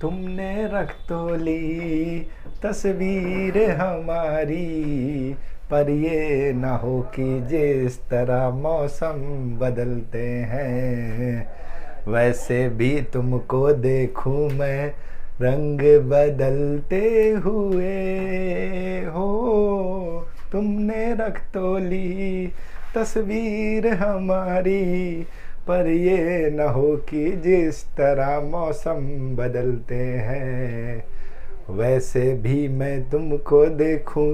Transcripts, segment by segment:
तुमने रख तो ली तस्वीर हमारी, पर ये ना हो कि जिस तरह मौसम बदलते हैं वैसे भी तुमको देखूं मैं रंग बदलते हुए। हो तुमने रख तो ली तस्वीर हमारी, पर ये न हो कि जिस तरह मौसम बदलते हैं वैसे भी मैं तुमको देखूं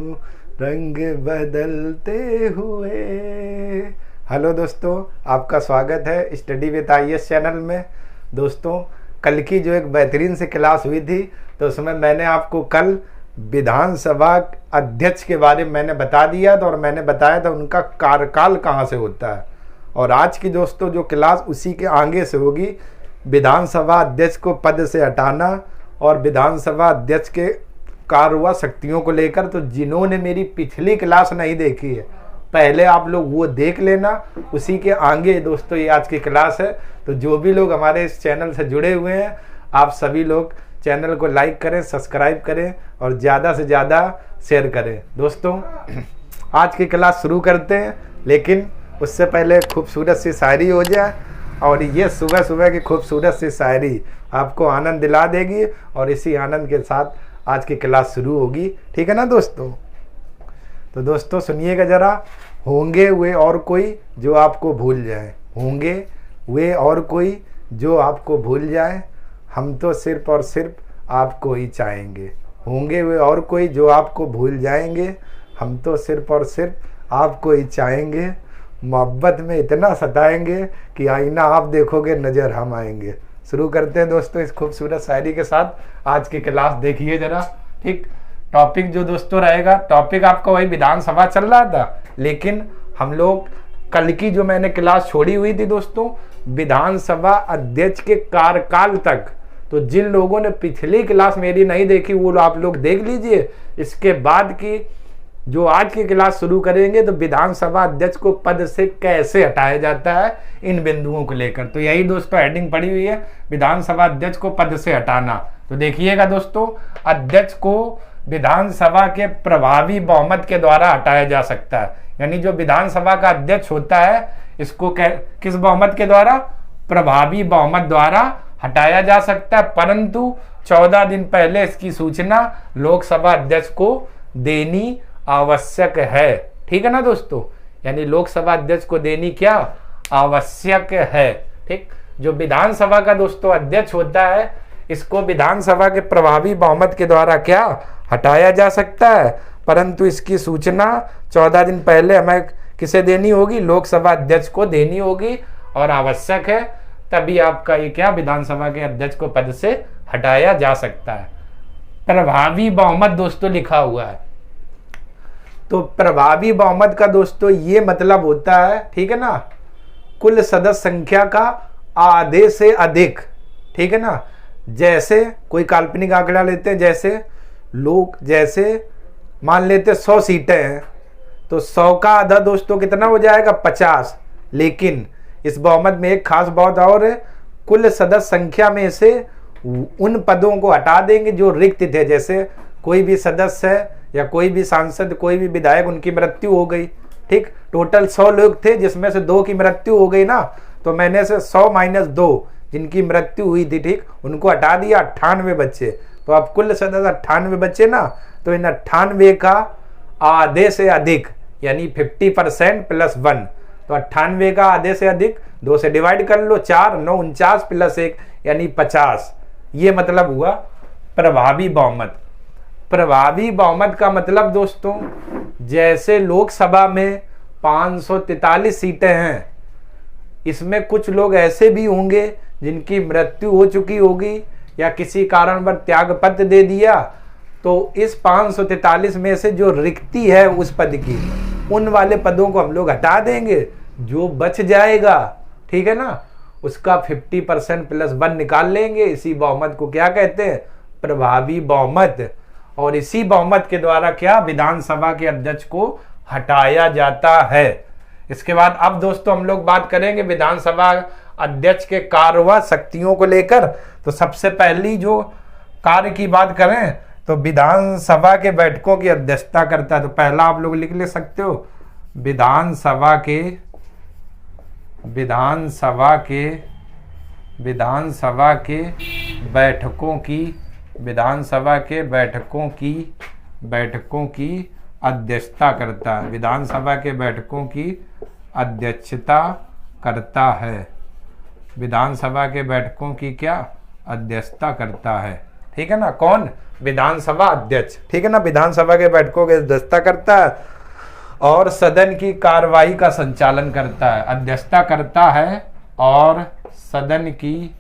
रंग बदलते हुए। हेलो दोस्तों, आपका स्वागत है स्टडी विद IAS चैनल में। दोस्तों, कल की जो एक बेहतरीन सी क्लास हुई थी तो उसमें मैंने आपको कल विधानसभा अध्यक्ष के बारे में मैंने बता दिया था और मैंने बताया था उनका कार्यकाल कहाँ से होता है। और आज की दोस्तों जो क्लास उसी के आगे से होगी, विधानसभा अध्यक्ष को पद से हटाना और विधानसभा अध्यक्ष के कार्य व शक्तियों को लेकर। तो जिन्होंने मेरी पिछली क्लास नहीं देखी है पहले आप लोग वो देख लेना, उसी के आगे दोस्तों ये आज की क्लास है। तो जो भी लोग हमारे इस चैनल से जुड़े हुए हैं आप सभी लोग चैनल को लाइक करें, सब्सक्राइब करें और ज़्यादा से ज़्यादा शेयर करें। दोस्तों आज की क्लास शुरू करते हैं, लेकिन उससे पहले खूबसूरत सी शायरी हो जाए। और ये सुबह सुबह की खूबसूरत सी शायरी आपको आनंद दिला देगी और इसी आनंद के साथ आज की क्लास शुरू होगी। ठीक है ना दोस्तों? तो दोस्तों सुनिएगा ज़रा। होंगे वे और कोई जो आपको भूल जाए, होंगे वे और कोई जो आपको भूल जाए, हम तो सिर्फ और सिर्फ आपको ही चाहेंगे। होंगे वे और कोई जो आपको भूल जाएंगे, हम तो सिर्फ और सिर्फ आपको ही चाहेंगे। मोहब्बत में इतना सताएंगे कि आईना आप देखोगे नज़र हम आएंगे। शुरू करते हैं दोस्तों इस खूबसूरत शायरी के साथ। आज की क्लास देखिए ज़रा। ठीक, टॉपिक जो दोस्तों रहेगा, टॉपिक आपका वही विधानसभा चल रहा था, लेकिन हम लोग कल की जो मैंने क्लास छोड़ी हुई थी दोस्तों विधानसभा अध्यक्ष के कार्यकाल तक, तो जिन लोगों ने पिछली क्लास मेरी नहीं देखी वो आप लोग देख लीजिए। इसके बाद की जो आज की क्लास शुरू करेंगे तो विधानसभा अध्यक्ष को पद से कैसे हटाया जाता है इन बिंदुओं को लेकर। तो यही दोस्तों हेडिंग पड़ी हुई है, विधानसभा अध्यक्ष को पद से हटाना। तो देखिएगा दोस्तों, अध्यक्ष को विधानसभा के प्रभावी बहुमत के द्वारा हटाया जा सकता है। यानी जो विधानसभा का अध्यक्ष होता है इसको किस बहुमत के द्वारा? प्रभावी बहुमत द्वारा हटाया जा सकता है, परंतु 14 दिन पहले इसकी सूचना लोकसभा अध्यक्ष को देनी आवश्यक है। ठीक है ना दोस्तों? यानी लोकसभा अध्यक्ष को देनी क्या आवश्यक है। ठीक, जो विधानसभा का दोस्तों अध्यक्ष होता है इसको विधानसभा के प्रभावी बहुमत के द्वारा क्या हटाया जा सकता है, परंतु इसकी सूचना 14 दिन पहले हमें किसे देनी होगी? लोकसभा अध्यक्ष को देनी होगी और आवश्यक है, तभी आपका ये क्या विधानसभा के अध्यक्ष को पद से हटाया जा सकता है। प्रभावी बहुमत दोस्तों लिखा हुआ है, तो प्रभावी बहुमत का दोस्तों ये मतलब होता है, ठीक है ना, कुल सदस्य संख्या का आधे से अधिक। ठीक है ना? जैसे कोई काल्पनिक आंकड़ा लेते हैं, जैसे मान लेते 100 सीटें हैं तो 100 का आधा दोस्तों कितना हो जाएगा? 50। लेकिन इस बहुमत में एक खास बात और है, कुल सदस्य संख्या में से उन पदों को हटा देंगे जो रिक्त थे। जैसे कोई भी सदस्य है या कोई भी सांसद, कोई भी विधायक, उनकी मृत्यु हो गई। ठीक, टोटल 100 लोग थे जिसमें से 2 की मृत्यु हो गई ना, तो मैंने से 100 - 2 जिनकी मृत्यु हुई थी, ठीक, उनको हटा दिया, 98 बच्चे। तो अब कुल सदस्य 98 बच्चे ना, तो इन 98 का आधे से अधिक यानी 50% + 1, तो 98 का आधे से अधिक 2 से डिवाइड कर लो, 4 9 49 + 1 यानी 50। ये मतलब हुआ प्रभावी बहुमत। प्रभावी बहुमत का मतलब दोस्तों जैसे लोकसभा में 543 सीटें हैं, इसमें कुछ लोग ऐसे भी होंगे जिनकी मृत्यु हो चुकी होगी या किसी कारण पर त्यागपत्र दे दिया, तो इस 543 में से जो रिक्ति है उस पद की, उन वाले पदों को हम लोग हटा देंगे। जो बच जाएगा, ठीक है ना, उसका 50% + 1 निकाल लेंगे। इसी बहुमत को क्या कहते हैं? प्रभावी बहुमत। और इसी बहुमत के द्वारा क्या विधानसभा के अध्यक्ष को हटाया जाता है। इसके बाद अब दोस्तों हम लोग बात करेंगे विधानसभा अध्यक्ष के कार्य व शक्तियों को लेकर। तो सबसे पहली जो कार्य की बात करें तो विधानसभा के बैठकों की अध्यक्षता करता है। तो पहला आप लोग लिख ले सकते हो, विधानसभा के बैठकों की अध्यक्षता करता है। विधानसभा के बैठकों की अध्यक्षता करता है। विधानसभा के बैठकों की क्या अध्यक्षता करता है, ठीक है ना। कौन? विधानसभा अध्यक्ष, ठीक है ना। विधानसभा के बैठकों की अध्यक्षता करता है और सदन की कार्रवाई का संचालन करता है। अध्यक्षता करता है और सदन की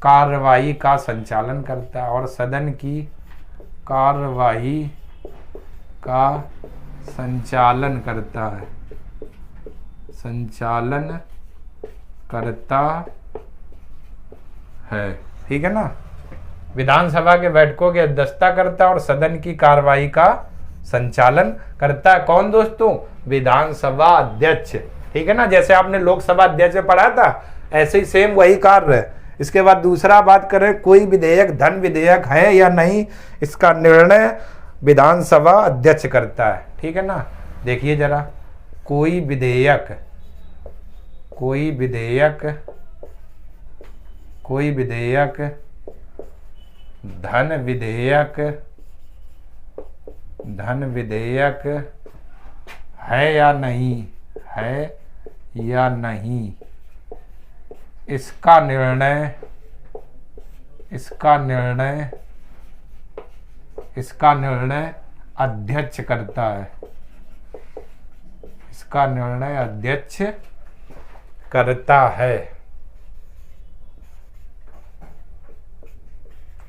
कार्रवाई का संचालन करता है। और सदन की कार्रवाई का संचालन करता है, ठीक है ना। विधानसभा के बैठकों की अध्यक्षता करता है और सदन की कार्रवाई का संचालन करता है। कौन दोस्तों? विधानसभा अध्यक्ष, ठीक है ना। जैसे आपने लोकसभा अध्यक्ष में पढ़ा था, ऐसे ही सेम वही कार्य है। इसके बाद दूसरा बात करें, कोई विधेयक धन विधेयक है या नहीं, इसका निर्णय विधानसभा अध्यक्ष करता है, ठीक है ना। देखिए जरा, कोई विधेयक धन विधेयक है या नहीं, इसका निर्णय अध्यक्ष करता है। इसका निर्णय अध्यक्ष करता है।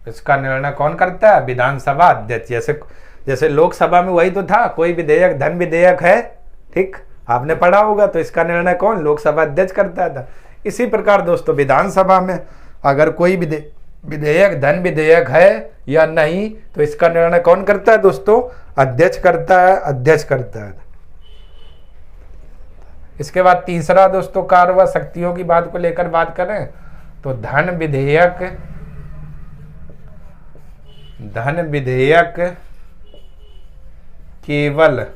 इसका निर्णय कौन करता है? विधानसभा अध्यक्ष। जैसे लोकसभा में वही तो था, कोई विधेयक धन विधेयक है, ठीक, आपने पढ़ा होगा। तो इसका निर्णय कौन? लोकसभा अध्यक्ष करता था। इसी प्रकार दोस्तों विधानसभा में अगर कोई विधेयक धन विधेयक है या नहीं, तो इसका निर्णय कौन करता है दोस्तों? अध्यक्ष करता है। इसके बाद तीसरा दोस्तों कार्य व शक्तियों की बात को लेकर बात करें तो धन विधेयक केवल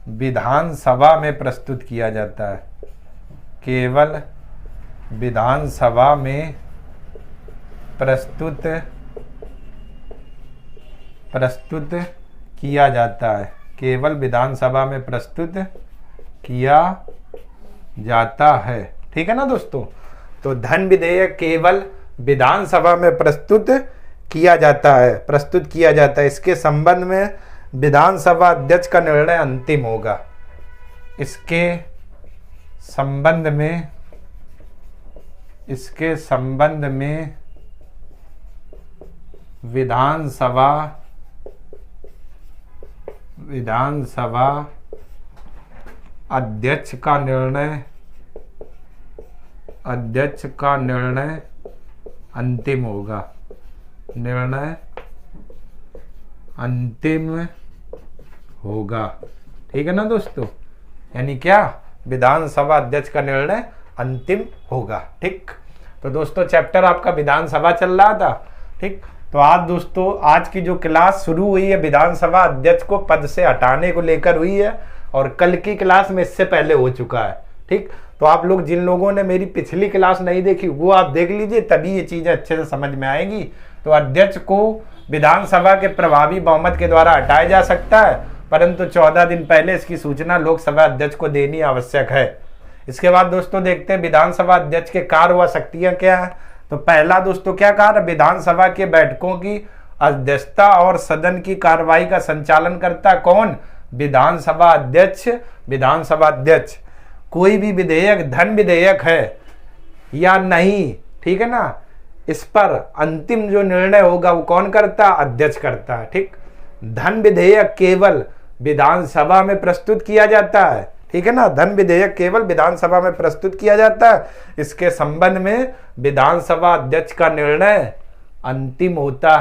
विधानसभा में प्रस्तुत किया जाता है। केवल विधानसभा में प्रस्तुत किया जाता है। केवल विधानसभा में प्रस्तुत किया जाता है, ठीक है ना दोस्तों। तो धन विधेयक केवल विधानसभा में प्रस्तुत किया जाता है। इसके संबंध में विधानसभा अध्यक्ष का निर्णय अंतिम होगा। इसके संबंध में विधानसभा अध्यक्ष का निर्णय अंतिम होगा। ठीक है ना दोस्तों। यानी क्या? विधानसभा अध्यक्ष का निर्णय अंतिम होगा, ठीक। तो दोस्तों चैप्टर आपका विधानसभा चल रहा था, ठीक। तो आज दोस्तों आज की जो क्लास शुरू हुई है विधानसभा अध्यक्ष को पद से हटाने को लेकर हुई है, और कल की क्लास में इससे पहले हो चुका है, ठीक। तो आप लोग जिन लोगों ने मेरी पिछली क्लास नहीं देखी वो आप देख लीजिए, तभी ये चीजें अच्छे से समझ में आएंगी। तो अध्यक्ष को विधानसभा के प्रभावी बहुमत के द्वारा हटाया जा सकता है, परंतु 14 दिन पहले इसकी सूचना लोकसभा अध्यक्ष को देनी आवश्यक है। इसके बाद दोस्तों देखते हैं विधानसभा अध्यक्ष के कार्य व शक्तियां क्या है। तो पहला दोस्तों क्या कार्य? विधानसभा के बैठकों की अध्यक्षता और सदन की कार्रवाई का संचालन करता कौन? विधानसभा अध्यक्ष। कोई भी विधेयक धन विधेयक है या नहीं, ठीक है ना, इस पर अंतिम जो निर्णय होगा वो कौन करता? अध्यक्ष करता है, ठीक। धन विधेयक केवल विधानसभा में प्रस्तुत किया जाता है, ठीक है ना। धन विधेयक केवल विधानसभा में प्रस्तुत किया जाता है। इसके संबंध में विधानसभा अध्यक्ष का निर्णय अंतिम होता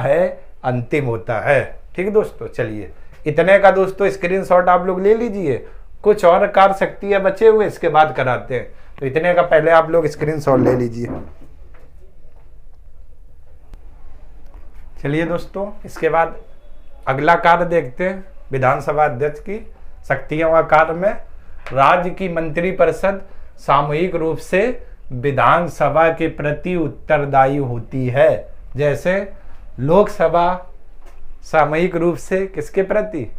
है, ठीक दोस्तों। चलिए इतने का दोस्तों स्क्रीनशॉट आप लोग ले लीजिए कुछ और कार्य शक्तियां बचे हुए इसके बाद कराते हैं। तो इतने का पहले आप लोग स्क्रीनशॉट ले लीजिए। चलिए दोस्तों, इसके बाद अगला कार्य देखते हैं विधानसभा अध्यक्ष की शक्तियों का कार्य में। राज्य की मंत्रिपरिषद सामूहिक रूप से विधानसभा के प्रति उत्तरदायी होती है। जैसे लोकसभा सामूहिक रूप से किसके प्रति,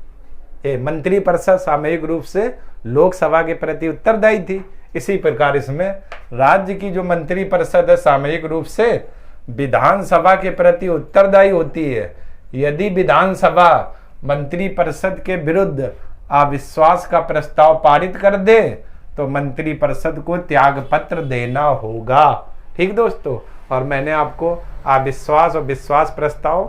मंत्रिपरिषद सामूहिक रूप से लोकसभा के प्रति उत्तरदायी थी, इसी प्रकार इसमें राज्य की जो मंत्रिपरिषद है सामूहिक रूप से विधानसभा के प्रति उत्तरदायी होती है। यदि विधानसभा मंत्रिपरिषद के विरुद्ध अविश्वास का प्रस्ताव पारित कर दे तो मंत्रिपरिषद को त्याग पत्र देना होगा। ठीक दोस्तों, और मैंने आपको अविश्वास और विश्वास प्रस्ताव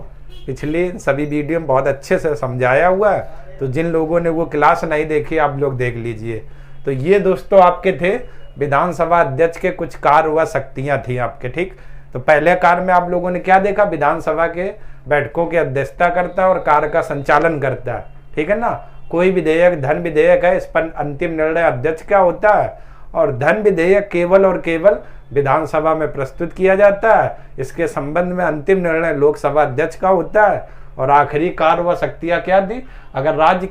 पिछले सभी वीडियो में बहुत अच्छे से समझाया हुआ है, तो जिन लोगों ने वो क्लास नहीं देखी आप लोग देख लीजिए। तो ये दोस्तों आपके थे विधानसभा अध्यक्ष के कुछ कार्य व शक्तियां थी आपके। ठीक, तो पहले कार्य में आप लोगों ने क्या देखा, विधानसभा के बैठकों की अध्यक्षता करता है और कार्य का संचालन करता है। ठीक है ना, कोई विधेयक धन विधेयक है, इस पर अंतिम निर्णय अध्यक्ष का होता है और धन विधेयक केवल और केवल विधानसभा में प्रस्तुत किया जाता है। इसके संबंध में अंतिम निर्णय लोकसभा अध्यक्ष का होता है। और आखिरी कार्य व शक्तियां क्या थी, अगर राज्य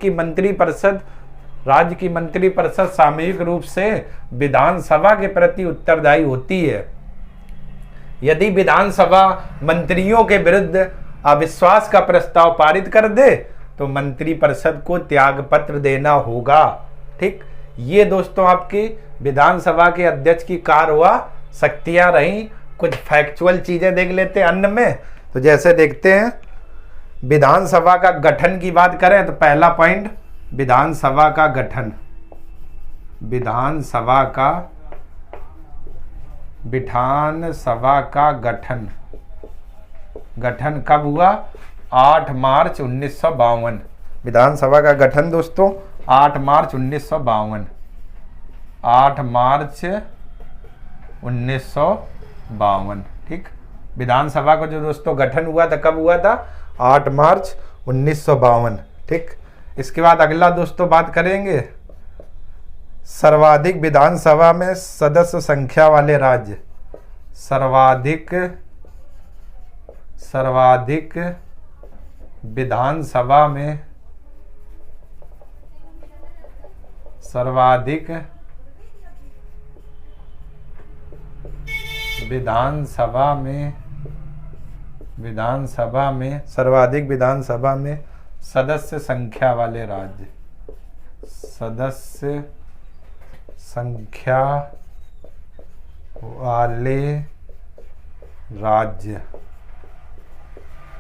की मंत्रिपरिषद सामूहिक रूप से विधानसभा के प्रति उत्तरदायी होती है, यदि विधानसभा मंत्रियों के विरुद्ध अविश्वास का प्रस्ताव पारित कर दे तो मंत्रिपरिषद को त्याग पत्र देना होगा। ठीक, ये दोस्तों आपकी विधानसभा के अध्यक्ष की कार्य व शक्तियां रही। कुछ फैक्चुअल चीजें देख लेते हैं अन्य में। तो जैसे देखते हैं विधानसभा का गठन की बात करें तो पहला पॉइंट विधानसभा का गठन। विधानसभा का गठन कब हुआ, 8 मार्च 1952। विधानसभा का गठन दोस्तों 8 मार्च 1952। 8 मार्च 1952। ठीक, विधानसभा का जो दोस्तों गठन हुआ था कब हुआ था, 8 मार्च 1952। ठीक, इसके बाद अगला दोस्तों बात करेंगे सर्वाधिक विधानसभा में सदस्य संख्या वाले राज्य। सर्वाधिक विधानसभा में सर्वाधिक विधानसभा में सदस्य संख्या वाले राज्य। सदस्य संख्या वाले राज्य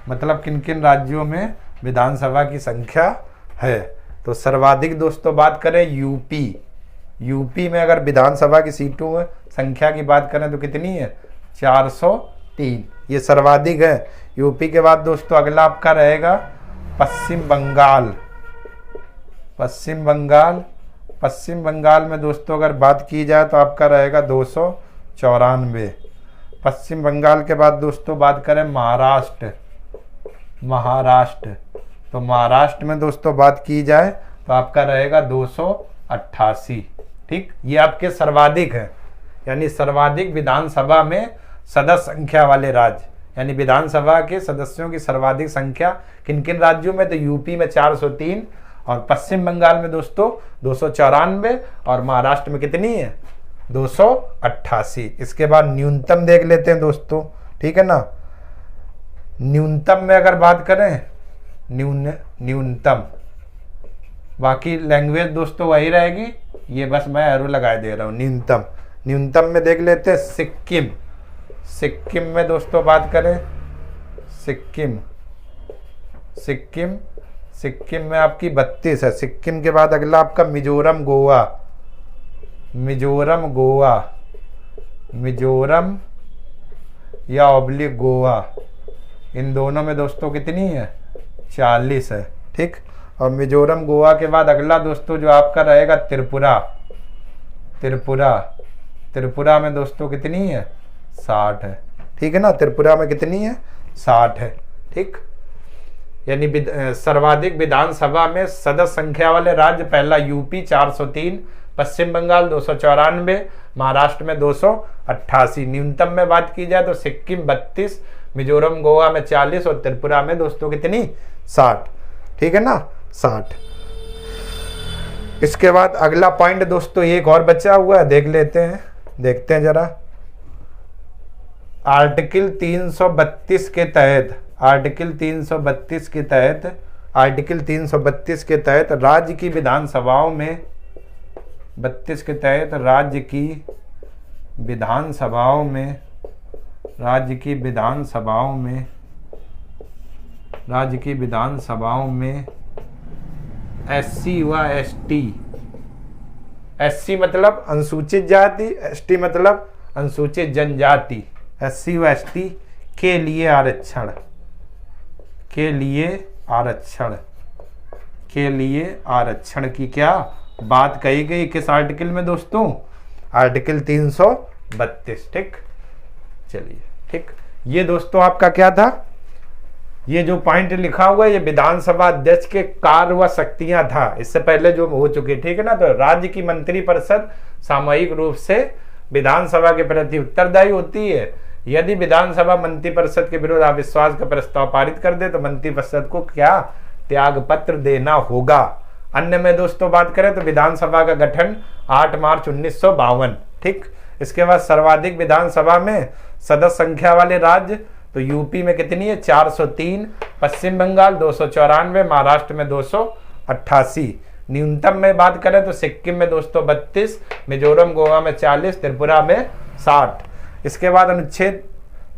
मतलब किन किन राज्यों में विधानसभा की संख्या है। तो सर्वाधिक दोस्तों बात करें यूपी में अगर विधानसभा की सीटों में संख्या की बात करें तो कितनी है, 403। ये सर्वाधिक है। यूपी के बाद दोस्तों अगला आपका रहेगा पश्चिम बंगाल में दोस्तों अगर बात की जाए तो आपका रहेगा 294। पश्चिम बंगाल के बाद दोस्तों बात करें महाराष्ट्र। तो महाराष्ट्र में दोस्तों बात की जाए तो आपका रहेगा 288। ठीक, ये आपके सर्वाधिक है, यानी सर्वाधिक विधानसभा में सदस्य संख्या वाले राज्य, यानी विधानसभा के सदस्यों की सर्वाधिक संख्या किन किन राज्यों में, तो यूपी में 403 और पश्चिम बंगाल में दोस्तों 294 और महाराष्ट्र में कितनी है, 288। इसके बाद न्यूनतम देख लेते हैं दोस्तों। ठीक है ना, न्यूनतम में अगर बात करें न्यूनतम, बाकी लैंग्वेज दोस्तों वही रहेगी, ये बस मैं एरो लगाए दे रहा हूँ। न्यूनतम में देख लेते हैं सिक्किम में दोस्तों बात करें सिक्किम में आपकी 32 है। सिक्किम के बाद अगला आपका मिजोरम या ऑब्लिक गोवा, इन दोनों में दोस्तों कितनी है, 40 है। ठीक, और मिजोरम गोवा के बाद अगला दोस्तों जो आपका रहेगा त्रिपुरा में दोस्तों कितनी है, 60 है। ठीक है ना, त्रिपुरा में कितनी है, 60 है। ठीक, यानी सर्वाधिक विधानसभा में सदस्य संख्या वाले राज्य, पहला यूपी 403, पश्चिम बंगाल 294, महाराष्ट्र में 288। न्यूनतम में बात की जाए तो सिक्किम 32, मिजोरम गोवा में 40 और त्रिपुरा में दोस्तों कितनी 60। ठीक है ना, 60। इसके बाद अगला पॉइंट दोस्तों एक और बचा हुआ है, देख लेते हैं, देखते हैं जरा। आर्टिकल 332 के तहत, आर्टिकल 332 के तहत, आर्टिकल 332 के तहत राज्य की विधानसभाओं में 32 के तहत राज्य की विधानसभाओं में, राज्य की विधानसभाओं में, राज्य की विधानसभाओं में एससी व एसटी, एससी मतलब अनुसूचित जाति, एसटी मतलब अनुसूचित जनजाति, एससी व एसटी के लिए आरक्षण, के लिए आरक्षण, के लिए आरक्षण की क्या बात कही गई किस आर्टिकल में दोस्तों? आर्टिकल 332। ठीक, चलिए ठीक। ये दोस्तों आपका क्या था, ये जो पॉइंट लिखा हुआ है ये विधानसभा अध्यक्ष के कार्य व शक्तियां था, इससे पहले जो हो चुके। ठीक है ना, तो राज्य की मंत्रिपरिषद सामूहिक रूप से विधानसभा के प्रति उत्तरदायी होती है। यदि विधानसभा मंत्रिपरिषद के विरुद्ध अविश्वास का प्रस्ताव पारित कर दे तो मंत्रिपरिषद को क्या त्याग पत्र देना होगा। अन्य में दोस्तों बात करें तो विधानसभा का गठन 8 मार्च 1952। ठीक, इसके बाद सर्वाधिक विधानसभा में सदस्य संख्या वाले राज्य, तो यूपी में कितनी है 403, पश्चिम बंगाल 294, महाराष्ट्र में 288। न्यूनतम में बात करें तो सिक्किम में दोस्तों 32, मिजोरम गोवा में 40, त्रिपुरा में 60। इसके बाद अनुच्छेद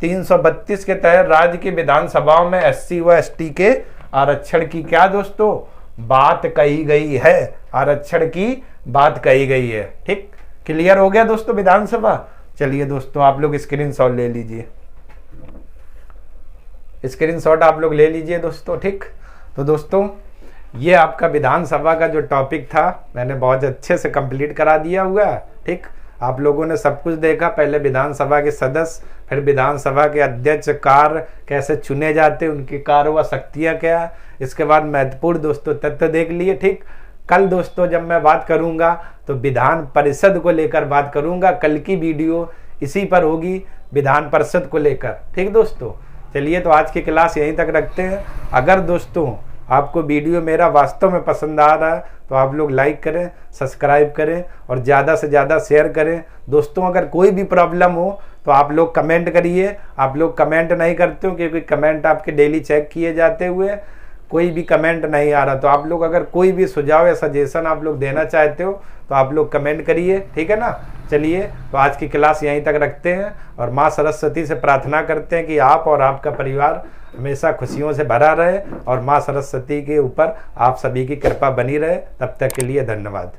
332 के तहत राज्य की विधानसभाओं में एससी व एसटी के आरक्षण की क्या दोस्तों बात कही गई है, आरक्षण की बात कही गई है। ठीक, क्लियर हो गया दोस्तों विधानसभा। चलिए दोस्तों आप लोग स्क्रीनशॉट ले लीजिए, स्क्रीनशॉट आप लोग ले लीजिए दोस्तों। ठीक, तो दोस्तों ये आपका विधानसभा का जो टॉपिक था मैंने बहुत अच्छे से कंप्लीट करा दिया हुआ है। ठीक, आप लोगों ने सब कुछ देखा, पहले विधानसभा के सदस्य, फिर विधानसभा के अध्यक्ष, कार्य कैसे चुने जाते, उनकी कार्य व शक्तियाँ क्या, इसके बाद महत्वपूर्ण दोस्तों तथ्य देख लिए। ठीक, कल दोस्तों जब मैं बात करूंगा तो विधान परिषद को लेकर बात करूंगा, कल की वीडियो इसी पर होगी विधान परिषद को लेकर। ठीक दोस्तों, चलिए तो आज की क्लास यहीं तक रखते हैं। अगर दोस्तों आपको वीडियो मेरा वास्तव में पसंद आ रहा है तो आप लोग लाइक करें, सब्सक्राइब करें और ज़्यादा से ज़्यादा शेयर करें। दोस्तों अगर कोई भी प्रॉब्लम हो तो आप लोग कमेंट करिए। आप लोग कमेंट नहीं करते हो क्योंकि कमेंट आपके डेली चेक किए जाते हुए कोई भी कमेंट नहीं आ रहा, तो आप लोग अगर कोई भी सुझाव या सजेशन आप लोग देना चाहते हो तो आप लोग कमेंट करिए। ठीक है ना, चलिए तो आज की क्लास यहीं तक रखते हैं और माँ सरस्वती से प्रार्थना करते हैं कि आप और आपका परिवार हमेशा खुशियों से भरा रहे और माँ सरस्वती के ऊपर आप सभी की कृपा बनी रहे। तब तक के लिए धन्यवाद।